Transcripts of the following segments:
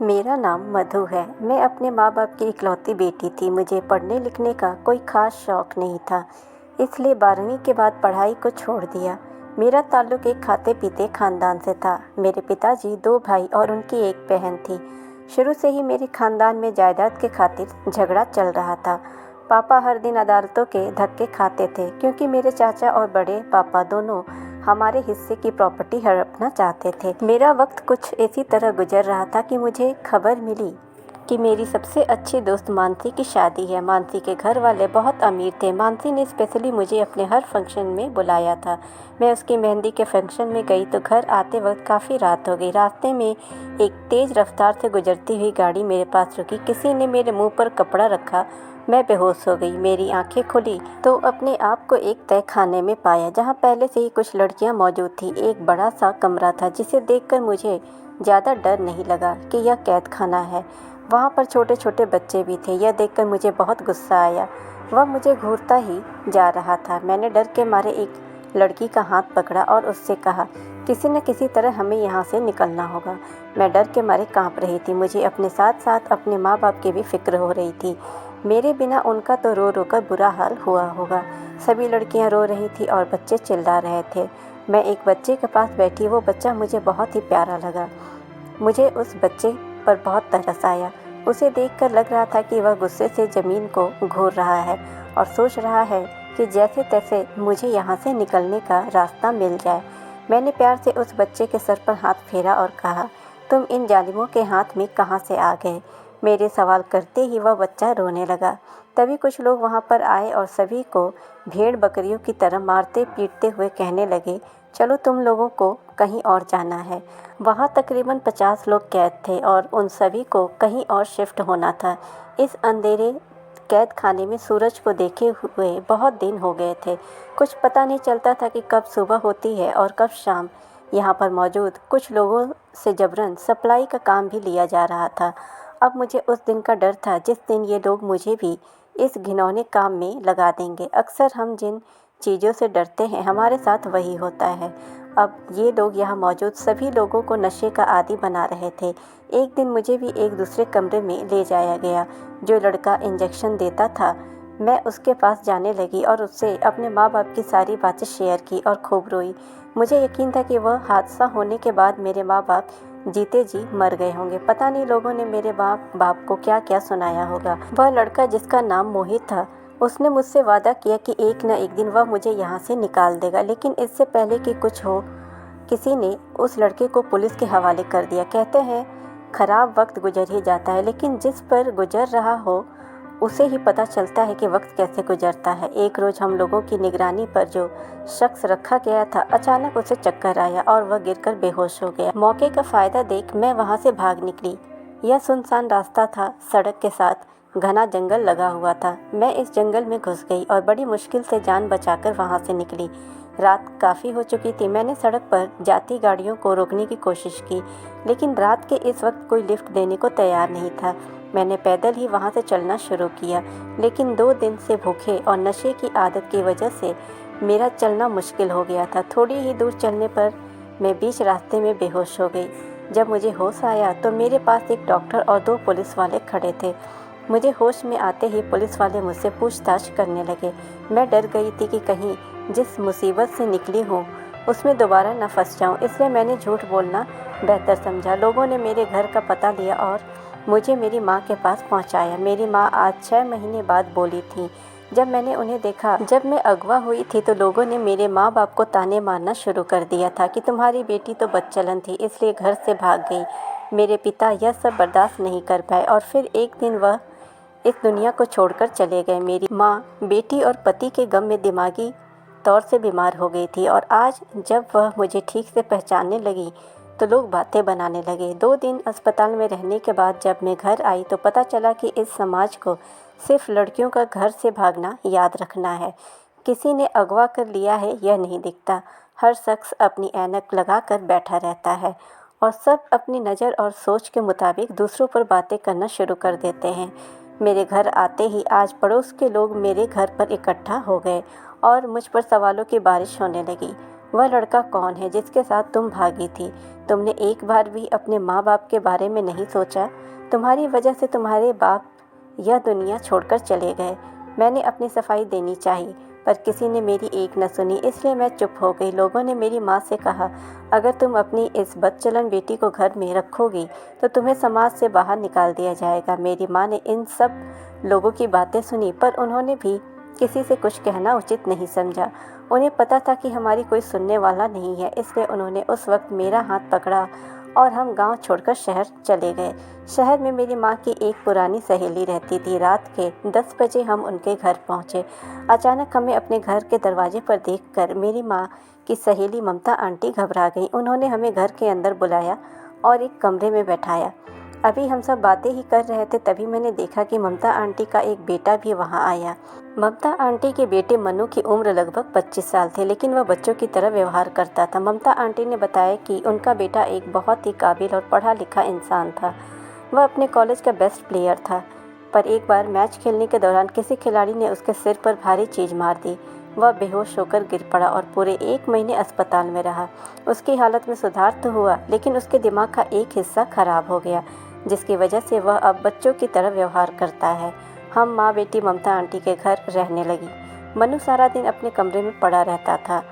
मेरा नाम मधु है। मैं अपने माँ बाप की इकलौती बेटी थी। मुझे पढ़ने लिखने का कोई ख़ास शौक़ नहीं था, इसलिए 12वीं के बाद पढ़ाई को छोड़ दिया। मेरा ताल्लुक़ एक खाते पीते ख़ानदान से था। मेरे पिताजी 2 भाई और उनकी एक बहन थी। शुरू से ही मेरे ख़ानदान में जायदाद के खातिर झगड़ा चल रहा था। पापा हर दिन अदालतों के धक्के खाते थे क्योंकि मेरे चाचा और बड़े पापा दोनों हमारे हिस्से की प्रॉपर्टी हड़पना चाहते थे। मेरा वक्त कुछ इसी तरह गुजर रहा था कि मुझे खबर मिली कि मेरी सबसे अच्छी दोस्त मानसी की शादी है। मानसी के घर वाले बहुत अमीर थे। मानसी ने स्पेशली मुझे अपने हर फंक्शन में बुलाया था। मैं उसकी मेहंदी के फंक्शन में गई तो घर आते वक्त काफ़ी रात हो गई। रास्ते में एक तेज़ रफ्तार से गुजरती हुई गाड़ी मेरे पास रुकी। किसी ने मेरे मुंह पर कपड़ा रखा। मैं बेहोश हो गई। मेरी आंखें खुली तो अपने आप को एक तय खाने में पाया जहां पहले से ही कुछ लड़कियां मौजूद थीं। एक बड़ा सा कमरा था जिसे देखकर मुझे ज़्यादा डर नहीं लगा कि यह कैद खाना है। वहाँ पर छोटे छोटे बच्चे भी थे। यह देखकर मुझे बहुत गुस्सा आया। वह मुझे घूरता ही जा रहा था। मैंने डर के मारे एक लड़की का हाथ पकड़ा और उससे कहा, किसी न किसी तरह हमें यहाँ से निकलना होगा। मैं डर के मारे कांप रही थी। मुझे अपने साथ साथ अपने माँ बाप की भी फिक्र हो रही थी। मेरे बिना उनका तो रो रो कर बुरा हाल हुआ होगा। सभी लड़कियाँ रो रही थी और बच्चे चिल्ला रहे थे। मैं एक बच्चे के पास बैठी। वो बच्चा मुझे बहुत ही प्यारा लगा। मुझे उस बच्चे पर बहुत तरस आया। उसे देखकर लग रहा था कि वह गुस्से से ज़मीन को घूर रहा है और सोच रहा है कि जैसे तैसे मुझे यहाँ से निकलने का रास्ता मिल जाए। मैंने प्यार से उस बच्चे के सर पर हाथ फेरा और कहा, तुम इन जालिमों के हाथ में कहाँ से आ गए? मेरे सवाल करते ही वह बच्चा रोने लगा। तभी कुछ लोग वहाँ पर आए और सभी को भेड़ बकरियों की तरह मारते पीटते हुए कहने लगे, चलो तुम लोगों को कहीं और जाना है। वहाँ तकरीबन 50 लोग कैद थे और उन सभी को कहीं और शिफ्ट होना था। इस अंधेरे कैद खाने में सूरज को देखे हुए बहुत दिन हो गए थे। कुछ पता नहीं चलता था कि कब सुबह होती है और कब शाम। यहाँ पर मौजूद कुछ लोगों से जबरन सप्लाई का काम भी लिया जा रहा था। अब मुझे उस दिन का डर था जिस दिन ये लोग मुझे भी इस घिनौने काम में लगा देंगे। अक्सर हम जिन चीज़ों से डरते हैं हमारे साथ वही होता है। अब ये लोग यहाँ मौजूद सभी लोगों को नशे का आदी बना रहे थे। एक दिन मुझे भी एक दूसरे कमरे में ले जाया गया। जो लड़का इंजेक्शन देता था, मैं उसके पास जाने लगी और उससे अपने माँ बाप की सारी बातें शेयर की और खूब रोई। मुझे यकीन था कि वह हादसा होने के बाद मेरे माँ बाप जीते जी मर गए होंगे। पता नहीं लोगों ने मेरे माँ बाप को क्या क्या सुनाया होगा। वह लड़का जिसका नाम मोहित था, उसने मुझसे वादा किया कि एक न एक दिन वह मुझे यहाँ से निकाल देगा। लेकिन इससे पहले कि कुछ हो, किसी ने उस लड़के को पुलिस के हवाले कर दिया। कहते हैं खराब वक्त गुजर ही जाता है, लेकिन जिस पर गुजर रहा हो उसे ही पता चलता है कि वक्त कैसे गुजरता है। एक रोज़ हम लोगों की निगरानी पर जो शख्स रखा गया था, अचानक उसे चक्कर आया और वह गिरकर बेहोश हो गया। मौके का फ़ायदा देख मैं वहाँ से भाग निकली। यह सुनसान रास्ता था। सड़क के साथ घना जंगल लगा हुआ था। मैं इस जंगल में घुस गई और बड़ी मुश्किल से जान बचाकर वहाँ से निकली। रात काफ़ी हो चुकी थी। मैंने सड़क पर जाती गाड़ियों को रोकने की कोशिश की, लेकिन रात के इस वक्त कोई लिफ्ट देने को तैयार नहीं था। मैंने पैदल ही वहाँ से चलना शुरू किया, लेकिन 2 दिन से भूखे और नशे की आदत की वजह से मेरा चलना मुश्किल हो गया था। थोड़ी ही दूर चलने पर मैं बीच रास्ते में बेहोश हो गई। जब मुझे होश आया तो मेरे पास एक डॉक्टर और 2 पुलिस वाले खड़े थे। मुझे होश में आते ही पुलिस वाले मुझसे पूछताछ करने लगे। मैं डर गई थी कि कहीं जिस मुसीबत से निकली हूँ उसमें दोबारा न फंस जाऊँ, इसलिए मैंने झूठ बोलना बेहतर समझा। लोगों ने मेरे घर का पता लिया और मुझे मेरी माँ के पास पहुँचाया। मेरी माँ आज 6 महीने बाद बोली थी। जब मैंने उन्हें देखा, जब मैं अगवा हुई थी तो लोगों ने मेरे माँ बाप को ताने मारना शुरू कर दिया था कि तुम्हारी बेटी तो बदचलन थी, इसलिए घर से भाग गई। मेरे पिता यह सब बर्दाश्त नहीं कर पाए और फिर एक दिन वह इस दुनिया को छोड़कर चले गए। मेरी माँ बेटी और पति के गम में दिमागी तौर से बीमार हो गई थी और आज जब वह मुझे ठीक से पहचानने लगी तो लोग बातें बनाने लगे। 2 दिन अस्पताल में रहने के बाद जब मैं घर आई तो पता चला कि इस समाज को सिर्फ लड़कियों का घर से भागना याद रखना है। किसी ने अगवा कर लिया है यह नहीं दिखता। हर शख्स अपनी ऐनक लगा कर बैठा रहता है और सब अपनी नज़र और सोच के मुताबिक दूसरों पर बातें करना शुरू कर देते हैं। मेरे घर आते ही आज पड़ोस के लोग मेरे घर पर इकट्ठा हो गए और मुझ पर सवालों की बारिश होने लगी। वह लड़का कौन है जिसके साथ तुम भागी थी? तुमने एक बार भी अपने माँ बाप के बारे में नहीं सोचा? तुम्हारी वजह से तुम्हारे बाप यह दुनिया छोड़कर चले गए। मैंने अपनी सफाई देनी चाहिए, पर किसी ने मेरी एक न सुनी, इसलिए मैं चुप हो गई। लोगों ने मेरी माँ से कहा, अगर तुम अपनी इस बदचलन बेटी को घर में रखोगी तो तुम्हें समाज से बाहर निकाल दिया जाएगा। मेरी माँ ने इन सब लोगों की बातें सुनी, पर उन्होंने भी किसी से कुछ कहना उचित नहीं समझा। उन्हें पता था कि हमारी कोई सुनने वाला नहीं है, इसलिए उन्होंने उस वक्त मेरा हाथ पकड़ा और हम गांव छोड़कर शहर चले गए। शहर में मेरी माँ की एक पुरानी सहेली रहती थी। रात के 10 बजे हम उनके घर पहुँचे। अचानक हमें अपने घर के दरवाजे पर देखकर मेरी माँ की सहेली ममता आंटी घबरा गई। उन्होंने हमें घर के अंदर बुलाया और एक कमरे में बैठाया। अभी हम सब बातें ही कर रहे थे, तभी मैंने देखा कि ममता आंटी का एक बेटा भी वहाँ आया। ममता आंटी के बेटे मनु की उम्र लगभग 25 साल थी, लेकिन वह बच्चों की तरह व्यवहार करता था। ममता आंटी ने बताया कि उनका बेटा एक बहुत ही काबिल और पढ़ा लिखा इंसान था। वह अपने कॉलेज का बेस्ट प्लेयर था, पर एक बार मैच खेलने के दौरान किसी खिलाड़ी ने उसके सिर पर भारी चीज़ मार दी। वह बेहोश होकर गिर पड़ा और पूरे 1 महीने अस्पताल में रहा। उसकी हालत में सुधार तो हुआ, लेकिन उसके दिमाग का एक हिस्सा खराब हो गया, जिसकी वजह से वह अब बच्चों की तरह व्यवहार करता है। हम माँ बेटी ममता आंटी के घर रहने लगी। मनु सारा दिन अपने कमरे में पड़ा रहता था।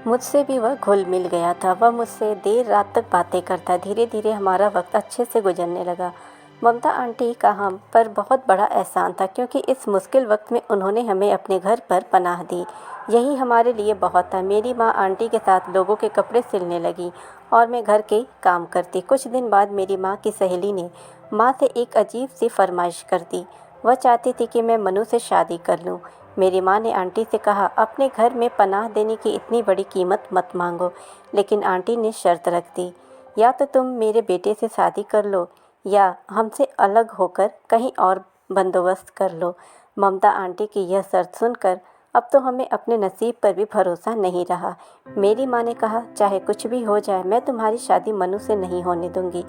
मुझसे भी वह घुल मिल गया था। वह मुझसे देर रात तक बातें करता। धीरे धीरे हमारा वक्त अच्छे से गुजरने लगा। ममता आंटी का हम पर बहुत बड़ा एहसान था, क्योंकि इस मुश्किल वक्त में उन्होंने हमें अपने घर पर पनाह दी। यही हमारे लिए बहुत था। मेरी माँ आंटी के साथ लोगों के कपड़े सिलने लगी और मैं घर के काम करती। कुछ दिन बाद मेरी माँ की सहेली ने माँ से एक अजीब सी फरमाइश कर दी। वह चाहती थी कि मैं मनु से शादी कर लूँ। मेरी माँ ने आंटी से कहा, अपने घर में पनाह देने की इतनी बड़ी कीमत मत मांगो। लेकिन आंटी ने शर्त रख दी, या तो तुम मेरे बेटे से शादी कर लो या हमसे अलग होकर कहीं और बंदोबस्त कर लो। ममता आंटी की यह शर्त सुनकर अब तो हमें अपने नसीब पर भी भरोसा नहीं रहा। मेरी माँ ने कहा, चाहे कुछ भी हो जाए, मैं तुम्हारी शादी मनु से नहीं होने दूंगी,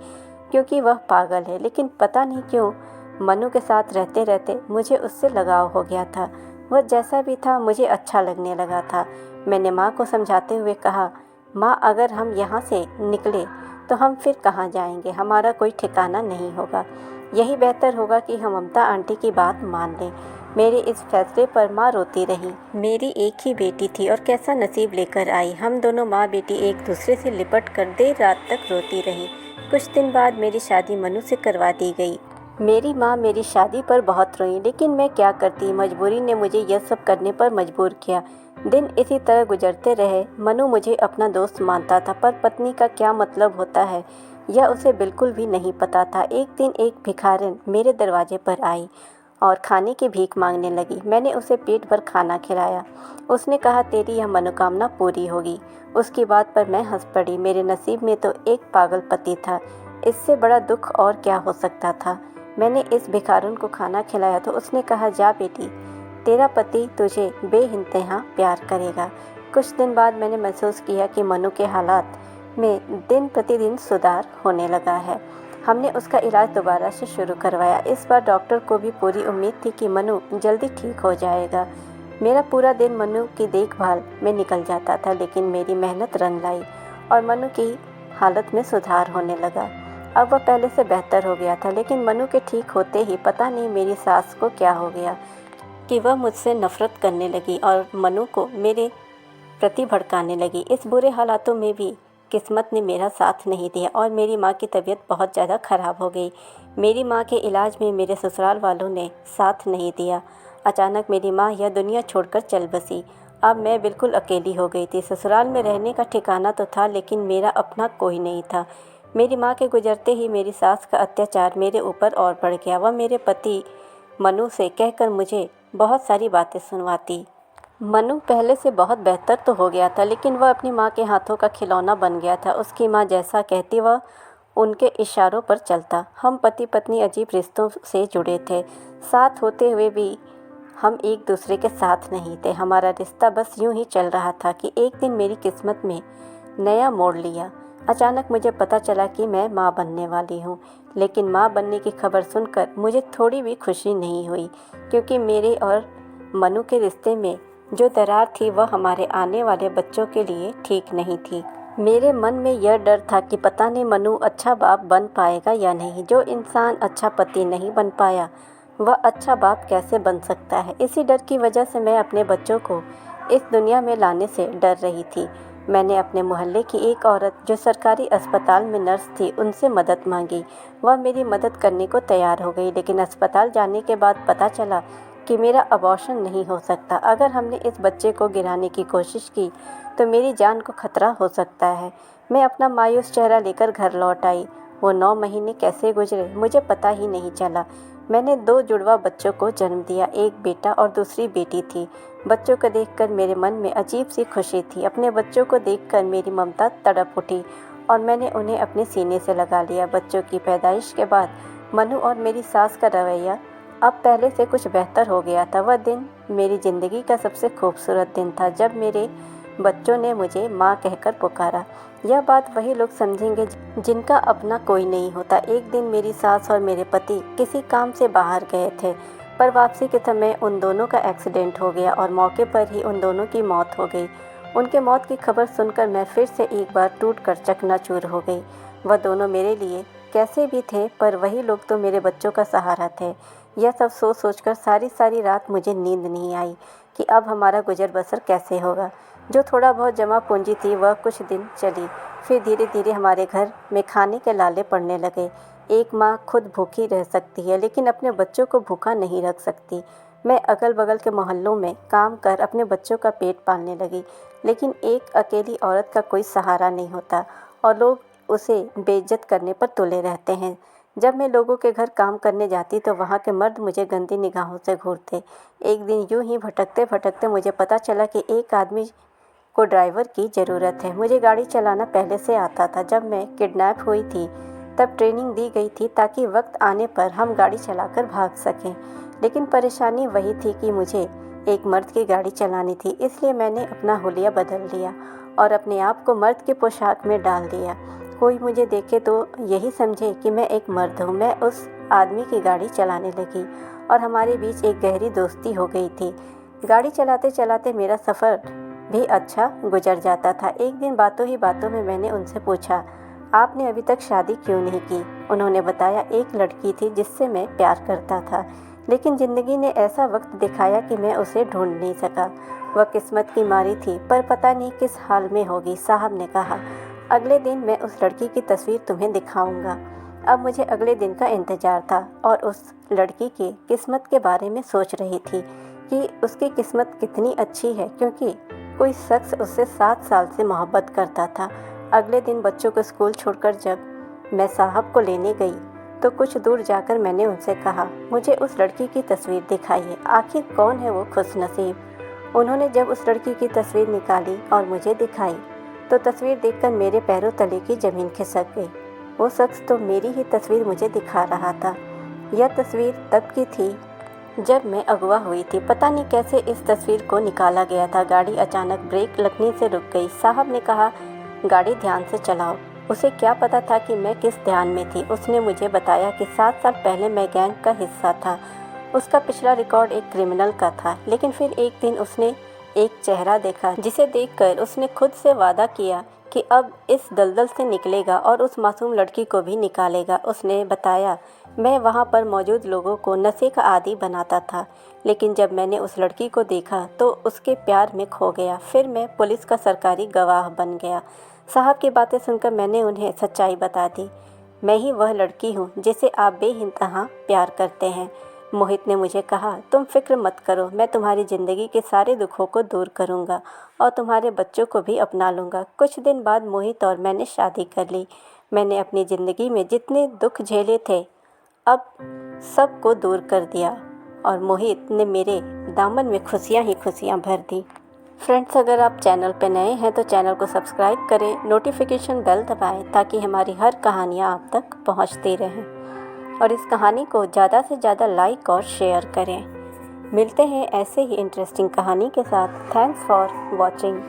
क्योंकि वह पागल है। लेकिन पता नहीं क्यों मनु के साथ रहते रहते मुझे उससे लगाव हो गया था। वह जैसा भी था मुझे अच्छा लगने लगा था। मैंने माँ को समझाते हुए कहा, माँ, अगर हम यहाँ से निकले तो हम फिर कहाँ जाएंगे? हमारा कोई ठिकाना नहीं होगा। यही बेहतर होगा कि हम ममता आंटी की बात मान लें। मेरे इस फैसले पर माँ रोती रही। मेरी एक ही बेटी थी और कैसा नसीब लेकर आई। हम दोनों माँ बेटी एक दूसरे से लिपट कर देर रात तक रोती रही। कुछ दिन बाद मेरी शादी मनु से करवा दी गई। मेरी माँ मेरी शादी पर बहुत रोई, लेकिन मैं क्या करती, मजबूरी ने मुझे यह सब करने पर मजबूर किया। दिन इसी तरह गुजरते रहे। मनु मुझे अपना दोस्त मानता था, पर पत्नी का क्या मतलब होता है यह उसे बिल्कुल भी नहीं पता था। एक दिन एक भिखारिन मेरे दरवाजे पर आई और खाने की भीख मांगने लगी। मैंने उसे पेट भर खाना खिलाया। उसने कहा, तेरी यह मनोकामना पूरी होगी। उसकी बात पर मैं हंस पड़ी। मेरे नसीब में तो एक पागल पति था। इससे बड़ा दुख और क्या हो सकता था। मैंने इस भिखारिन को खाना खिलाया तो उसने कहा, जा बेटी, तेरा पति तुझे बेइंतहा प्यार करेगा। कुछ दिन बाद मैंने महसूस किया कि मनु के हालात में दिन प्रतिदिन सुधार होने लगा है। हमने उसका इलाज दोबारा से शुरू करवाया। इस बार डॉक्टर को भी पूरी उम्मीद थी कि मनु जल्दी ठीक हो जाएगा। मेरा पूरा दिन मनु की देखभाल में निकल जाता था, लेकिन मेरी मेहनत रंग लाई और मनु की हालत में सुधार होने लगा। अब वह पहले से बेहतर हो गया था, लेकिन मनु के ठीक होते ही पता नहीं मेरी सास को क्या हो गया कि वह मुझसे नफरत करने लगी और मनु को मेरे प्रति भड़काने लगी। इस बुरे हालातों में भी किस्मत ने मेरा साथ नहीं दिया और मेरी माँ की तबीयत बहुत ज़्यादा ख़राब हो गई। मेरी माँ के इलाज में मेरे ससुराल वालों ने साथ नहीं दिया। अचानक मेरी माँ यह दुनिया छोड़कर चल बसी। अब मैं बिल्कुल अकेली हो गई थी। ससुराल में रहने का ठिकाना तो था, लेकिन मेरा अपना कोई नहीं था। मेरी माँ के गुजरते ही मेरी सास का अत्याचार मेरे ऊपर और बढ़ गया। वह मेरे पति मनु से कहकर मुझे बहुत सारी बातें सुनवाती। मनु पहले से बहुत बेहतर तो हो गया था, लेकिन वह अपनी माँ के हाथों का खिलौना बन गया था। उसकी माँ जैसा कहती वह उनके इशारों पर चलता। हम पति पत्नी अजीब रिश्तों से जुड़े थे। साथ होते हुए भी हम एक दूसरे के साथ नहीं थे। हमारा रिश्ता बस यूं ही चल रहा था कि एक दिन मेरी किस्मत में नया मोड़ लिया। अचानक मुझे पता चला कि मैं माँ बनने वाली हूँ। लेकिन माँ बनने की खबर सुनकर मुझे थोड़ी भी खुशी नहीं हुई, क्योंकि मेरे और मनु के रिश्ते में जो दरार थी वह हमारे आने वाले बच्चों के लिए ठीक नहीं थी। मेरे मन में यह डर था कि पता नहीं मनु अच्छा बाप बन पाएगा या नहीं। जो इंसान अच्छा पति नहीं बन पाया वह अच्छा बाप कैसे बन सकता है। इसी डर की वजह से मैं अपने बच्चों को इस दुनिया में लाने से डर रही थी। मैंने अपने मोहल्ले की एक औरत जो सरकारी अस्पताल में नर्स थी उनसे मदद मांगी। वह मेरी मदद करने को तैयार हो गई, लेकिन अस्पताल जाने के बाद पता चला कि मेरा अबॉर्शन नहीं हो सकता। अगर हमने इस बच्चे को गिराने की कोशिश की तो मेरी जान को खतरा हो सकता है। मैं अपना मायूस चेहरा लेकर घर लौट आई। वो 9 महीने कैसे गुजरे मुझे पता ही नहीं चला। मैंने 2 जुड़वा बच्चों को जन्म दिया, एक बेटा और दूसरी बेटी थी। बच्चों को देखकर मेरे मन में अजीब सी खुशी थी। अपने बच्चों को देखकर मेरी ममता तड़प उठी और मैंने उन्हें अपने सीने से लगा लिया। बच्चों की पैदाइश के बाद मनु और मेरी सास का रवैया अब पहले से कुछ बेहतर हो गया था। वह दिन मेरी ज़िंदगी का सबसे खूबसूरत दिन था जब मेरे बच्चों ने मुझे माँ कहकर पुकारा। यह बात वही लोग समझेंगे जिनका अपना कोई नहीं होता। एक दिन मेरी सास और मेरे पति किसी काम से बाहर गए थे, पर वापसी के समय उन दोनों का एक्सीडेंट हो गया और मौके पर ही उन दोनों की मौत हो गई। उनके मौत की खबर सुनकर मैं फिर से एक बार टूटकर चकनाचूर हो गई। वह दोनों मेरे लिए कैसे भी थे, पर वही लोग तो मेरे बच्चों का सहारा थे। यह सब सोच सोचकर सारी रात मुझे नींद नहीं आई कि अब हमारा गुजर बसर कैसे होगा। जो थोड़ा बहुत जमा पूंजी थी वह कुछ दिन चली, फिर धीरे धीरे हमारे घर में खाने के लाले पड़ने लगे। एक माँ खुद भूखी रह सकती है, लेकिन अपने बच्चों को भूखा नहीं रख सकती। मैं अगल बगल के मोहल्लों में काम कर अपने बच्चों का पेट पालने लगी, लेकिन एक अकेली औरत का कोई सहारा नहीं होता और लोग उसे बेइज्जत करने पर तुले रहते हैं। जब मैं लोगों के घर काम करने जाती तो वहाँ के मर्द मुझे गंदी निगाहों से घूरते। एक दिन यूं ही भटकते भटकते मुझे पता चला कि एक आदमी को ड्राइवर की ज़रूरत है। मुझे गाड़ी चलाना पहले से आता था। जब मैं किडनैप हुई थी तब ट्रेनिंग दी गई थी ताकि वक्त आने पर हम गाड़ी चलाकर भाग सकें, लेकिन परेशानी वही थी कि मुझे एक मर्द की गाड़ी चलानी थी। इसलिए मैंने अपना हुलिया बदल लिया और अपने आप को मर्द की पोशाक में डाल दिया। कोई मुझे देखे तो यही समझे कि मैं एक मर्द हूँ। मैं उस आदमी की गाड़ी चलाने लगी और हमारे बीच एक गहरी दोस्ती हो गई थी। गाड़ी चलाते चलाते मेरा सफ़र भी अच्छा गुजर जाता था। एक दिन बातों ही बातों में मैंने उनसे पूछा, आपने अभी तक शादी क्यों नहीं की? उन्होंने बताया, एक लड़की थी जिससे मैं प्यार करता था, लेकिन ज़िंदगी ने ऐसा वक्त दिखाया कि मैं उसे ढूंढ नहीं सका। वह किस्मत की मारी थी, पर पता नहीं किस हाल में होगी। साहब ने कहा, अगले दिन मैं उस लड़की की तस्वीर तुम्हें दिखाऊंगा। अब मुझे अगले दिन का इंतज़ार था और उस लड़की की किस्मत के बारे में सोच रही थी कि उसकी किस्मत कितनी अच्छी है, क्योंकि कोई शख्स उससे 7 साल से मोहब्बत करता था। अगले दिन बच्चों को स्कूल छोड़कर जब मैं साहब को लेने गई तो कुछ दूर जाकर मैंने उनसे कहा, मुझे उस लड़की की तस्वीर दिखाइए, आखिर कौन है वो खुशनसीब। उन्होंने जब उस लड़की की तस्वीर निकाली और मुझे दिखाई तो तस्वीर देखकर मेरे पैरों तले की ज़मीन खिसक गई। वो शख्स तो मेरी ही तस्वीर मुझे दिखा रहा था। यह तस्वीर तब की थी जब मैं अगवा हुई थी। पता नहीं कैसे इस तस्वीर को निकाला गया था। गाड़ी अचानक ब्रेक लगने से रुक गई। साहब ने कहा, गाड़ी ध्यान से चलाओ। उसे क्या पता था कि मैं किस ध्यान में थी। उसने मुझे बताया कि 7 साल पहले मैं गैंग का हिस्सा था। उसका पिछला रिकॉर्ड एक क्रिमिनल का था, लेकिन फिर एक दिन उसने एक चेहरा देखा जिसे देखकर उसने खुद से वादा किया कि अब इस दलदल से निकलेगा और उस मासूम लड़की को भी निकालेगा। उसने बताया, मैं वहाँ पर मौजूद लोगों को नशे का आदी बनाता था, लेकिन जब मैंने उस लड़की को देखा तो उसके प्यार में खो गया। फिर मैं पुलिस का सरकारी गवाह बन गया। साहब की बातें सुनकर मैंने उन्हें सच्चाई बता दी। मैं ही वह लड़की हूँ जिसे आप बेइंतहा प्यार करते हैं। मोहित ने मुझे कहा, तुम फिक्र मत करो, मैं तुम्हारी ज़िंदगी के सारे दुखों को दूर करूँगा और तुम्हारे बच्चों को भी अपना लूँगा। कुछ दिन बाद मोहित और मैंने शादी कर ली। मैंने अपनी ज़िंदगी में जितने दुख झेले थे अब सब को दूर कर दिया और मोहित ने मेरे दामन में खुशियाँ ही खुशियाँ भर दी। फ्रेंड्स, अगर आप चैनल पर नए हैं तो चैनल को सब्सक्राइब करें, नोटिफिकेशन बेल दबाएं ताकि हमारी हर कहानियाँ आप तक पहुँचती रहें और इस कहानी को ज़्यादा से ज़्यादा लाइक और शेयर करें। मिलते हैं ऐसे ही इंटरेस्टिंग कहानी के साथ। Thanks for watching.